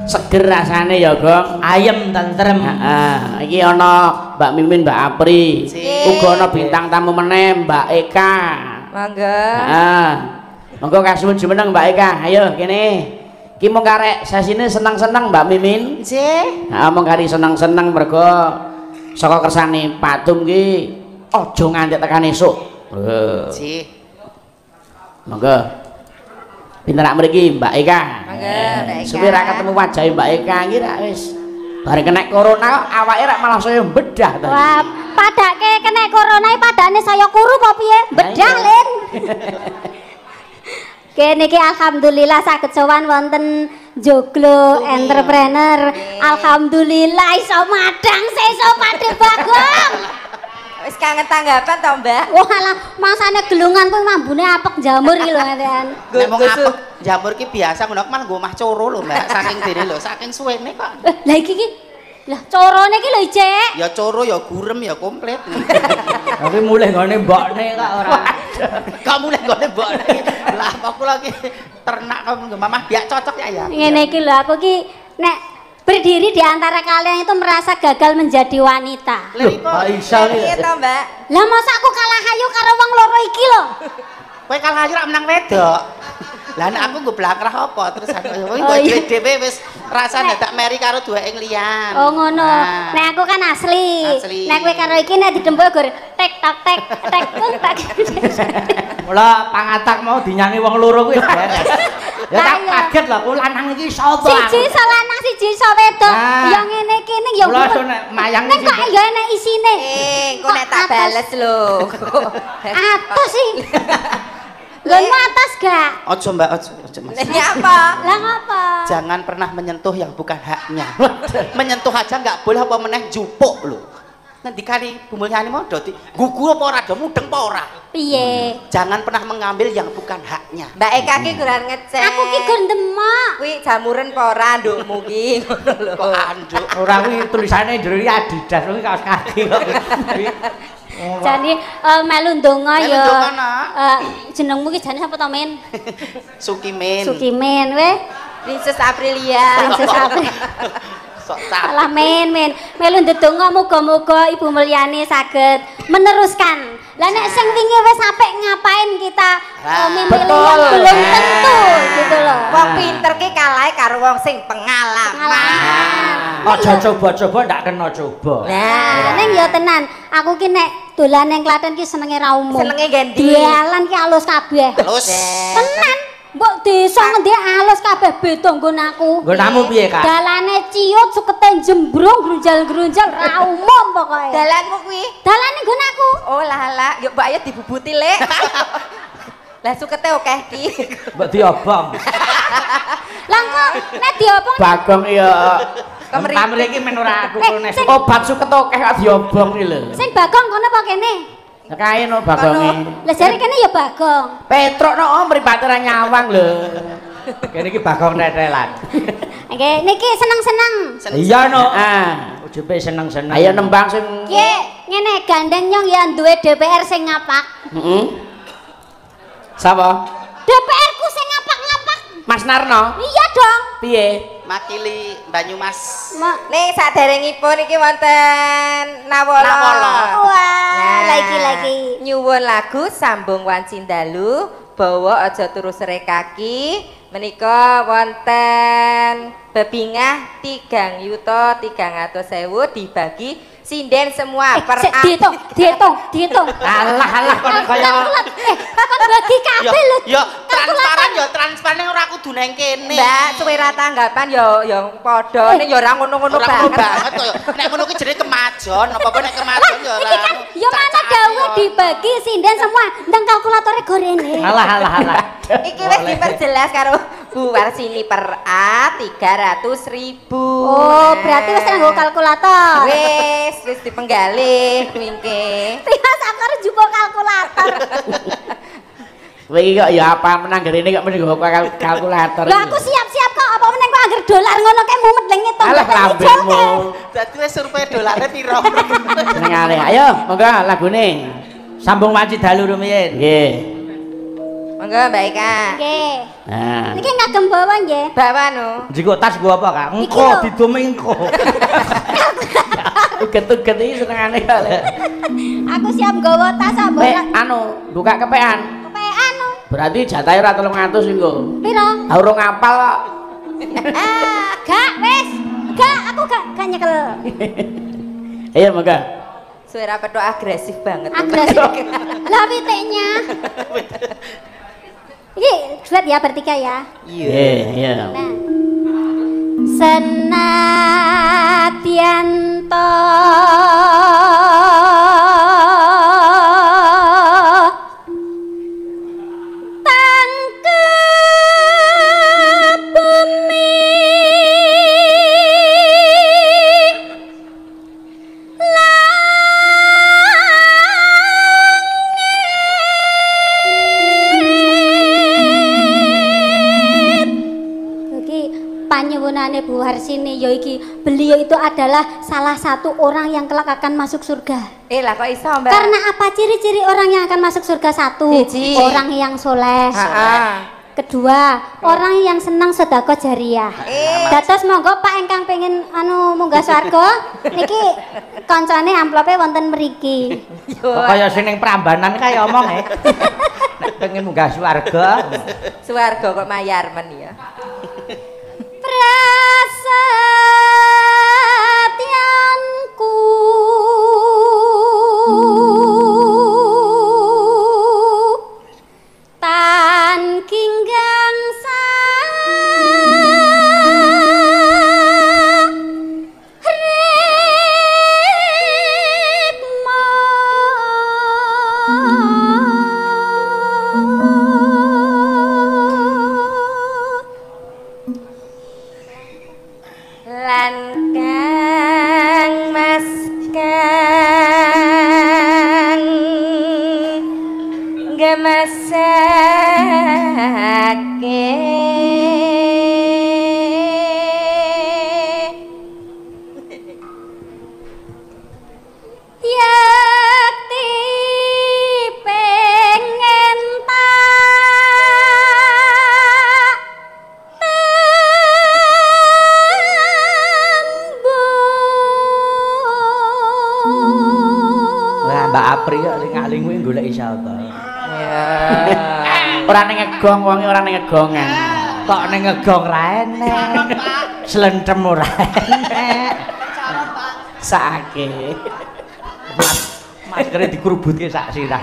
Seger rasane ya, Gong. Ayem tentrem. Heeh. Iki ana Mbak Mimin, Mbak Apri. Uga ana bintang tamu meneh Mbak Eka. Mangga. Heeh. Monggo kasuwun jumeneng Mbak Eka. Ayo kene. Ki mung karek sesine seneng-seneng Mbak Mimin. Nggih. Heeh, mung kari seneng-seneng mergo saka kersane Patum ki aja nganti tekan esuk. Nggih. Monggo. Pinter rak mriki Mbak Eka. Mangga, Mbak Eka. Suwe ra ketemu wajahe Mbak Eka iki ra wis. Bareng kena corona awake rak malah saya bedah tadi. Wah, padake kena corona padane saya kuru apa piye? Bedah, Lin. Kene iki alhamdulillah saged sowan wonten Joglo Entrepreneur. Alhamdulillah iso madang sesuk Pakde Bagong. Wis kangen tanggapan to, Mbak? Wah, alah masane gelungan kuwi mambune apek jamur iki lho ngetan. Nek mung apik jamur ki biasa ngono malah nggo omah coro lho, Mbak. Saking dene lho, saking suwene kok. Lah iki lah corone iki lho, Cek. Ya coro ya gurem ya komplit. Tapi mulih nggone mbokne kok ora. Kamu lek ngene mbokne. Lah apa kula ki ternak kok nggo mamah biak cocok ya. Ngene iki lho aku ki nek berdiri di antara kalian itu merasa gagal menjadi wanita. Loh, Pak Isa Iya iki. to, Mbak. Lah masa aku kalah ayu karo wong loro iki lho. Kowe kalah ayu rak menang wedok. Lah nek aku nggo blakrah apa terus aku kowe Oh, iya. dhewe wis rasane tak meri karo duweke liyan. Oh ngono. Nah. Nek aku kan asli. Asli. Nek kowe karo iki nek didempuk gur tek tak tek tek tak. Mula pangatak mau dinyanyi wong loro kuwi beres. Ya tak Lah, iya. kaget lho, ku lanang iki sapa? Siji iso lanang siji iso wedok. Nah. Ya ngene iki ning ya. Mula so nek mayang nek kok ya enek isine. Engko nek tak bales lho. Atos sih. Nggonmu atas gak? Ojo Mbak, ojo Mas. Lah apa? Lah ngapa? Jangan pernah menyentuh yang bukan haknya. Menyentuh aja nggak boleh apa meneh jupuk lho. Nanti kali Bu Mulyani mau dadi gugu apa ora do mudeng apa ora. Piye? Jangan pernah mengambil yang bukan haknya. Mbak Eka ki kurang ngecek. Aku ki gur ndemak. Kuwi jamuren apa ora ndukmu ki ngono lho. Kok anduk. Ora kuwi tulisane njero iki Adidas kuwi kaos kaki kok. Jadi melu ndonga Melu ya. ndonga, Nak. Jenengmu ki jane sapa to, Men? Sukimin. Sukimen we. Princess Aprilia. Princess April. Sok cap. Alah men melu ndedonga muga-muga Ibu Mulyani saged meneruskan. Lah nek sing wingi wis apik ngapain kita mimpi yang belum tentu gitu loh. Wong pinter ki kalah karo wong sing pengalaman. Aja coba-coba ndak kena coba. Nah, ning ya tenan, aku ki nek dolan ning Klaten ki senenge ra umum. Senenge ngendi? Dalan ki alus kabeh. Terus Tenan, mbok desa ngendi alus kabeh beda nggon aku. Nggonmu piye, Kak? Dalane ciut, sukete jembrung, grunjal-grunjal ra umum pokoke. Dalanmu kuwi. Dalane nggon aku. Oh lah, yuk Mbak Ayu dibubuti, Lek. Lah sukete akeh ki. Mbok diobong. Lah kok nek diopong Bagong ya Kamre iki men ora aku sing- obat suket akeh kok diobong iki lho. sing Bagong kono apa kene? Kae no Bagonge. Lah jare kene ya Bagong. Petruk no mripate ra nyawang lho. Kene iki Bagong tetelan. Oke, niki seneng-seneng. Iya no. Ah, Ujupe seneng-seneng. ayo nembang sing Ki, ngene gandeng nyong ya duwe DPR sing ngapak. heeh. Sapa? DPR ku sing ngapak-ngapak. Mas Narno. Iya dong. Piye? Makili Banyumas. Nih saderengipun iki wonten Nawala. Wah, lagi. Nyuwun lagu Sambung Wanci Dalu, bawa aja turu sere kaki. Menika wonten bebingah 3.300.000 dibagi sinden semua per dihitung. Alah kon kaya Kan bagi kabeh lho. Yo transparan ora kudu nang kene. Mbak, suwe ra tanggapan ya padha ning ya ora ngono-ngono banget. Koyo nek ngono ki jenenge kemajon, apa-apa nek kemajon ya ora. Iki kan ya mana dawuh dibagi sinden semua. Ndang kalkulatore gorene. alah. Iki wis diperjelas karo Bu Warsini per A 300.000. Oh, berarti wis nganggo kalkulator. Wis dipenggalih wingke. Tias akar jupo kalkulator. Kowe iki kok ya apa menang garene kok mending kalkulator. Lah aku siap-siap kok apa meneng kok angger dolar ngono kae mumet lek ngitung. Alah lambemu. Dadi wis survei dolare piro? Senengane. Ayo, monggo lagune. Sambung Wanci Dalu rumiyin. Nggih. Monggo Mbak Eka. Nggih. Nah. Niki ngagem bawa nggih. Bawa no. Jiko tas gua apa Kak? Engko didome engko. Uget-uget iki senengane kok. Aku siap nggawa tas Nek ambon. anu, buka kepean. Kepean no. Berarti jatahe ora 300 engko. Piro? Urung ngapal kok. Gak wis. Gak, aku gak nyekel. Ayo monggo. Suara pedo agresif banget. Agresif. Lah witeknya. Iki duet ya bertiga ya. Iya. Nah. Senadyan to tangkep bumi panyuwunane Bu Warsini ya iki beliau itu adalah salah satu orang yang kelak akan masuk surga. Lah kok iso Mbak? Karena apa ciri-ciri orang yang akan masuk surga? Satu, orang yang soleh. Kedua, orang yang senang sedekah jariah. Dados monggo Pak ingkang pengen munggah swarga niki kancane amplope wonten mriki. Kaya sing ning Prambanan kae omong nek pengen munggah swarga. Swarga kok mayar men ya. Prasetyanku tan kinggang lan kang mas kang gemasake yakti pengen Mbak Apri kok sing ngaling kuwi goleki sapa? ya. Ora ning ngegong wonge ora ning ngegongan. Kok ning ngegong ra enek. Slentem ora enek. Sakake. Maskere dikerubutke sak sirah.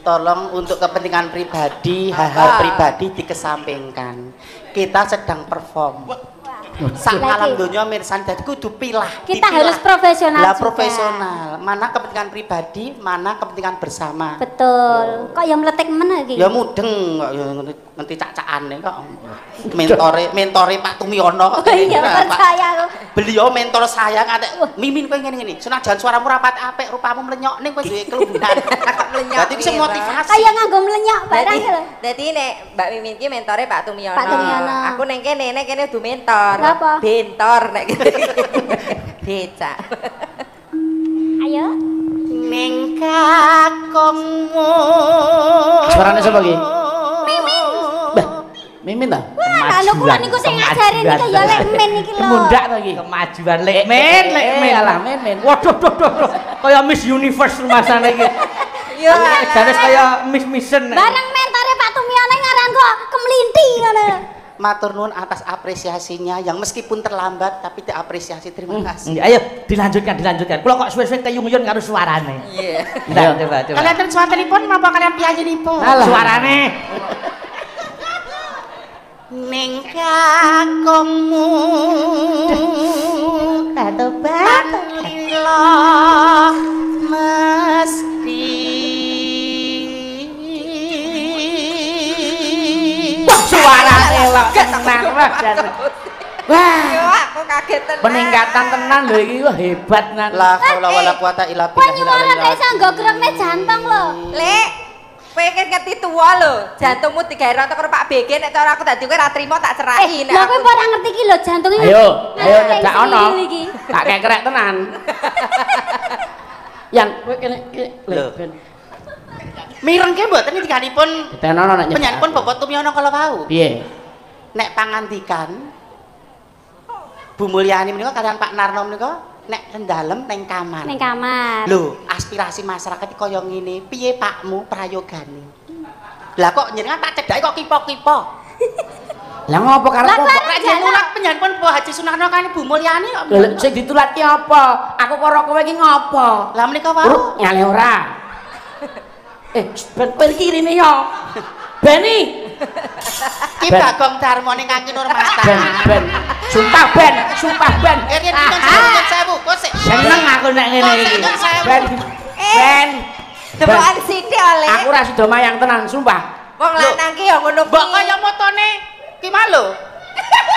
Tolong untuk kepentingan pribadi, hal-hal pribadi dikesampingkan. Kita sedang perform. Sak alam donya mirsani dadi kudu pilah. Kita harus profesional. Lah juga. profesional. Mana kepentingan pribadi, mana kepentingan bersama. Betul. Kok ya meletek men iki? Ya mudeng kok ya ngerti cak-cakane kok. Mentore Pak Tumiono. Iya percaya aku. Beliau mentor saya ngatek Mimin kowe ngene-ngene. Senajan suaramu rapat apik, rupamu melenyok ning kowe duwe kelumbuhan. Melenyok. Dadi iso motivasi. Kayak nganggo melenyok barang lho. Dadi nek Mbak Mimin ki mentore Pak Tumiono. Pak Tumiono. Aku ning kene kudu mentor. Apa? Bentor nek kene. Becak. Ayo. Ning kakongmu. Suarane sapa iki? Mimin ta? Wah, anu kula niku sing ngajarin iki ya lek men iki lho. Mundak to iki. Kemajuan lek men. Alah men. Waduh, kaya Miss Universe rumasane iki. Yo, jane kaya Miss-Missen. Bareng mentore Pak Tumiono ngaran kok kemlinti ngono. Matur nuwun atas apresiasinya yang meskipun terlambat tapi diapresiasi. Terima kasih. Ayo dilanjutkan. Kula kok suwe-suwe keyung-yung karo suarane. iya. Ndak coba. Kalian ten swantenipun napa kalian piyanjenipun? Suarane. Ning kakongmu katobat lila mesti Suarane lho tenang wah. Wah, Yo aku kaget tenan. peningkatan tenan lho iki wah hebat nan. la haula wala quwata illa Kok nyuwara kae iso nggo gerekne jantung lho. Lek, kowe ngerti tuwa lho, jantungmu digawe rontok karo Pak BG nek cara aku dadi kowe ra trimo tak cerahi nek Lha kowe ora ngerti iki lho jantunge. Ayo nyedak ono. Tak kekrek tenan. Yang kowe kene lho ben. mirengke mboten tiganipun Tenono nek penyanipun Bapak Tumiono kala wau. Piye? Nek pangandikan Bu Mulyani menika kalian Pak Narno menika nek rendalem ning kamar. Ning kamar. Lho, aspirasi masyarakat iki kaya ngene, piye Pakmu prayogane? Lah kok njenengan tak cedhake kok kipo-kipo. Lah ngopo karep Lah, apa? Clara, Nek jenengan penyanipun Bu Haji Sunarno kan Bu Mulyani kok. Lha sing ditulatke apa? Aku karo kowe iki ngopo? Lah menika wau. Nyale ora. Ben kirine yo. Beni. Ki Bagong Darmane Kaki Nurmata. Ben. Sumpah ben. Yen nyuwun sewu, kok sik. Seneng aku nek ngene iki. Ben. demokan sithik oleh. Aku ora sida mayang tenan, sumpah. Wong lanang ki ya ngono kuwi. Mbok kaya motone ki malo.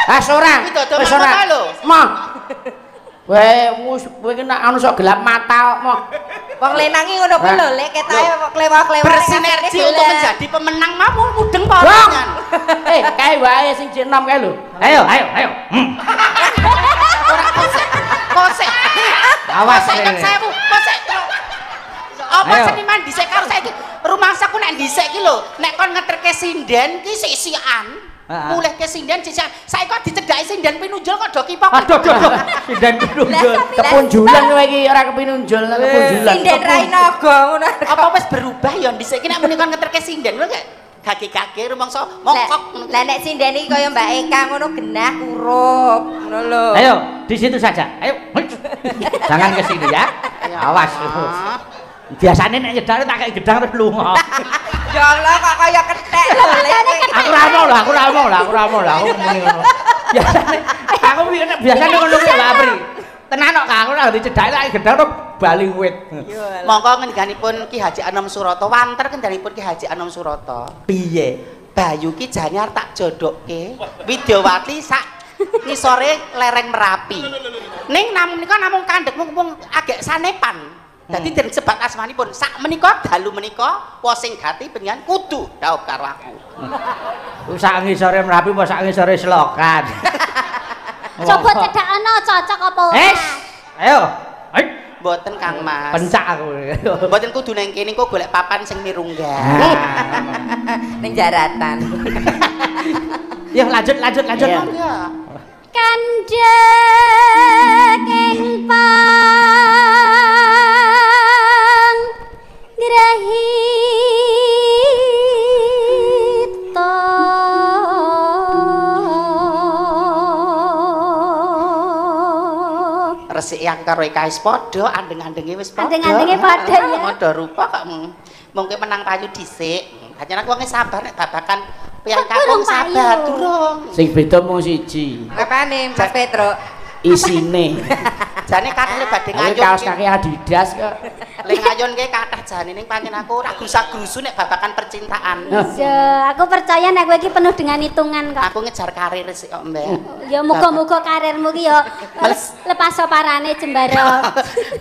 Ora. Wis ora. Mah. Kowe ki nek anu sok gelap mata kok mah. Wong lenang ki ngono kuwi lho, lek ketoke kok klewa-klewa. Bersinergi untuk menjadi pemenang mau mudeng Bang. porongan. Kae wae sing jek enom kae lho. Ayo. Ora kosek. Awas kan sewu, kosek. Apa Ayo. seniman dhisik karo saiki rumahsaku nek dhisik ki lho, nek kon ngeterke sinden ki sik-sikan. Mulih ke sinden sik-sikan. Saiki kok dicedhaki sinden pinunjul kok do kipok. Aduh. Sinden pinunjul. Kepunjulan kowe iki ora kepinunjul, kepunjulan. Sinden rai naga ngono. Apa wis berubah ya dhisik ki nek muni kon ngeterke sinden lho gak kaki-kaki rumangsa mongkok ngono. Lah nek sinden iki kaya Mbak Eka ngono genah kurup ngono lho. Ayo, di situ saja. Ayo. Jangan ke sini ya. Awas. Biasanya nek nyedhak tak kayak gedang terus lunga. Ya Allah kok kaya kethek lho. Aku ra mau lah, aku muni ngono. Biasane aku biasane ngono kuwi lha apri. Tenan kok aku ora dicedhaki tak gedang terus bali wit. Monggo ngendikanipun Ki Haji Anom Suroto, wanter kendhanipun Ki Haji Anom Suroto. Piye? Bayu ki jane arep tak jodokke Widyawati sak ngisore lereng Merapi. Ning namung kandhek mung agek sanepan. Dadi den sebat asmanipun sak menika dalu menika posing gati penyan kudu dhaup karo aku. Sak ngisore Merapi apa sak ngisore Selokan? Coba cedhakno cocok apa ora? Ayo. Mboten Kang Mas. Pencak aku. Mboten kudu nang kene kok golek papan sing mirunggan. Ning jaratan. Ya lanjut. Ya. Kandhek ing pang grahita resiki aku karo IKS padha, andeng-andenge wis padha. Andeng-andenge padha ya. Padha rupa kok mungkin menang payu dhisik. Hanya aku wong sabar nek babakan Piyang kakung sabar durung. Sing beda mung siji. Apane Mas Petro? Isine. Jane kakune badhe Ngayun ngayun. kaos kaki Adidas kok. Lek ngayunke kathah jane ning pancen aku ora grusak-grusu nek babakan percintaan. Ya, aku percaya nek kowe iki penuh dengan hitungan kok. Aku ngejar karir sih kok, Mbak. Ya muga-muga karirmu ki ya lepas parane jembara.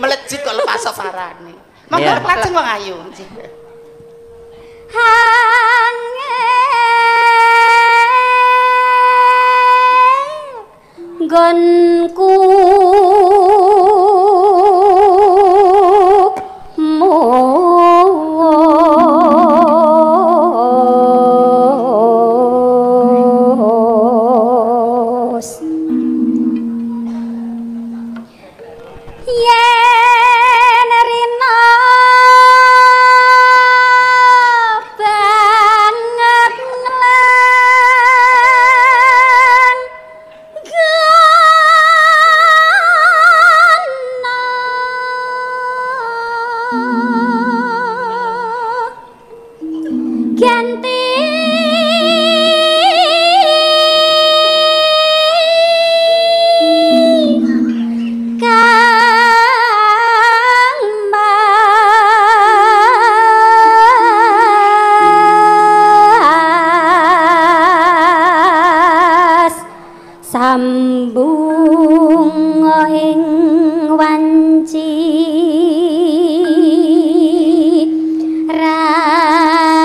Melejit kok lepas sofarane. Monggo lajeng wong ayu. Gonku sambung ing wanci ratri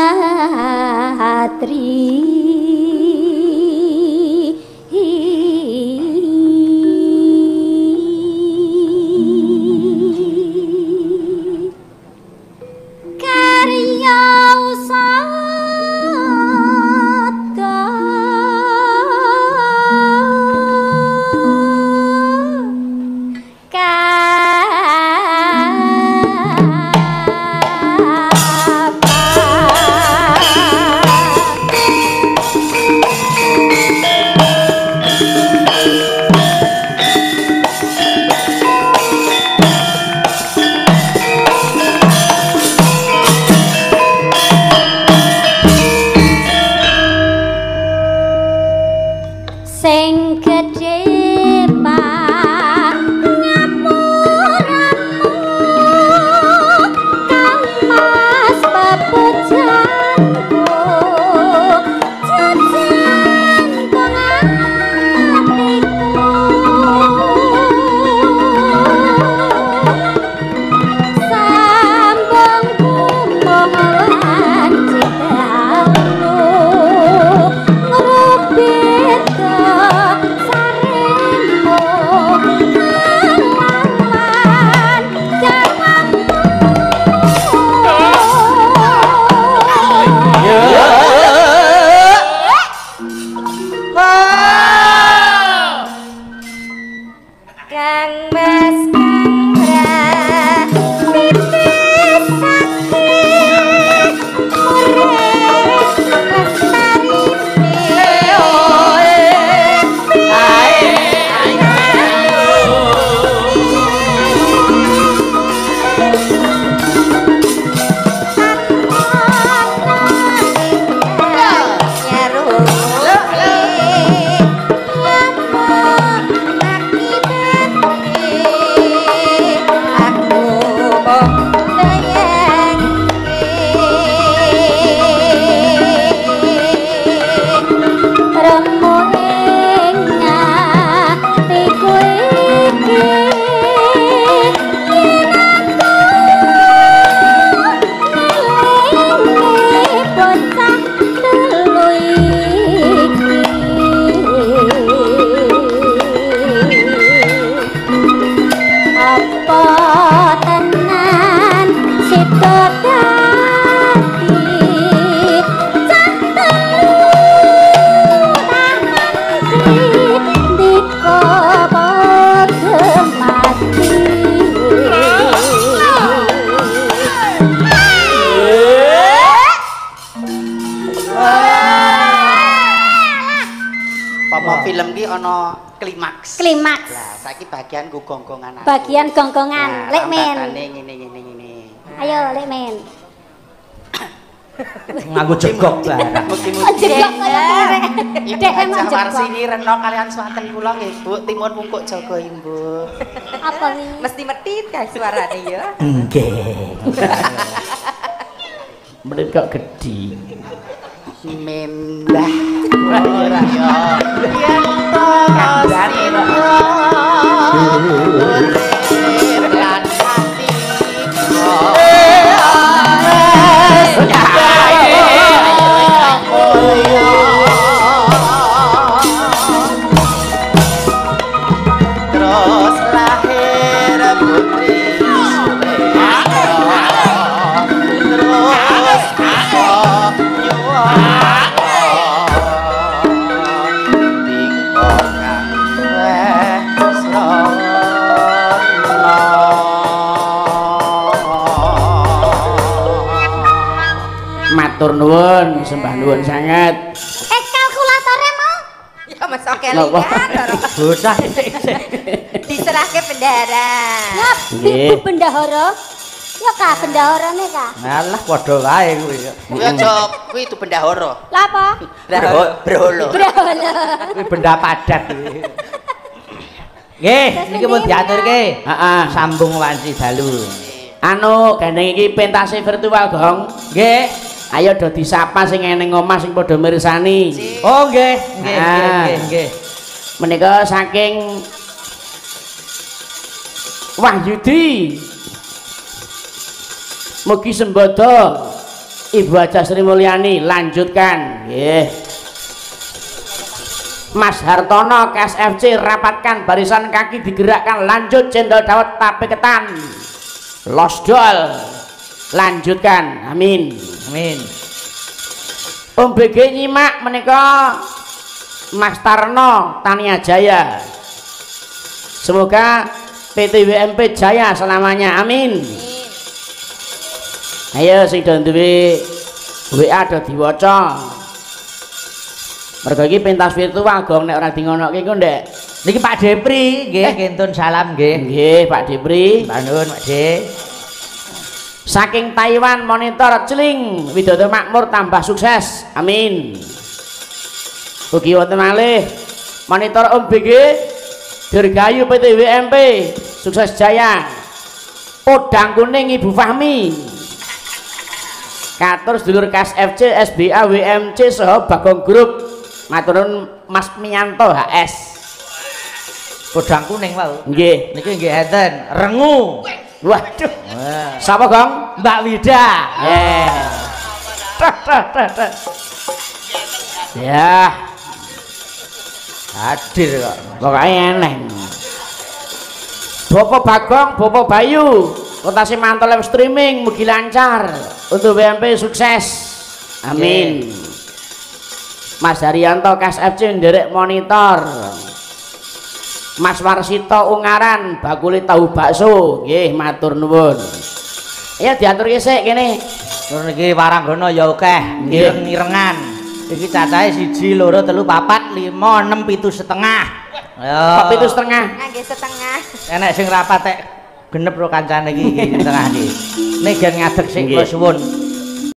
karya sing gedhe pangapuramu kamas pepujanku jajan pengatiku sambung kumohan cintamu ngerubit film ki ana klimaks. Klimaks. Lah saiki bagian gonggongan aku. Bagian gonggongan. Lek men. Ngene. Ayo lek men. Nganggo jegok barang. Mugi-mugi. Jegok kaya kerek. Ibu Dek emang Hajah jegok. Warsini Reno kalian swanten kula nggih Bu, timun pungkuk jaga Ibu. Apa nih? Mesti metit kan suarane ya. Nggih. Menit kok gedhi. Mendah. Ora ya. Yen terus lahir putri terus Matur nuwun, sembah nuwun sanget. Kalkulatornya mau? Ya masa kelingan. Bocah Diserahke bendahara. Ya, Nggih. Ibu Bendahara. Ya kah bendaharane kah? Alah padha wae kuwi. kuwi aja kuwi itu bendahara. Lah apa? Braholo. Braholo. Kuwi benda padat kuwi. Nggih, niki pun diaturke. Heeh. Sambung wanci dalu. Anu gandeng iki pentase virtual Gong. Nggih. Ayo do disapa sing eneng omah sing padha mirsani. Oh nggih, nggih. Menika saking Wahyudi. Mugi sembodo Ibu Hajah Sri Mulyani lanjutkan nggih. Mas Hartono KSFC rapatkan barisan kaki digerakkan lanjut Cendol Dawet Tape Ketan Losdol lanjutkan amin Amin. Om BG nyimak menika Mas Tarno Tania Jaya semoga PTWMP jaya selamanya amin. Ayo sing do duwe WA do diwaca. Mergo iki pentas virtual Gong nek ora di ngonoke ku Ndek. Niki Pak Depri nggih kentun salam nggih. Nggih Pak Depri. Nuwun Pak De. Saking Taiwan monitor celing Widodo makmur tambah sukses. Amin. Ugi wonten malih monitor Om BG Dirgayu PTWMP sukses jaya. Podang kuning Ibu Fahmi. Katur sedulur KSFC, SBA, WMC saha Bagong Grup. Maturun Mas Miyanto HS. Podang kuning wau. Nggih. Niki nggih enten Rengu. Waduh. Wah. Sapa Gong? Mbak Wida. Ya. Hadir kok. Pokoknya eneng. Bapak Bagong, Bapak Bayu, Kota Simantol live streaming mugi lancar untuk WMP sukses. Amin. Mas Haryanto KSFC nderek monitor. Mas Warsito Ungaran bakuli tahu bakso. Nggih matur nuwun. Ya diatur sik kene. Terus niki waranggono ya akeh, ireng-irengan. Iki cacahe 1 2 3 4 5 6 7 setengah. Kok 7 setengah? Nggih setengah. Enek sing rapat tek genep ro kancane iki setengah iki. Nek gen ngadeg sing kula suwun.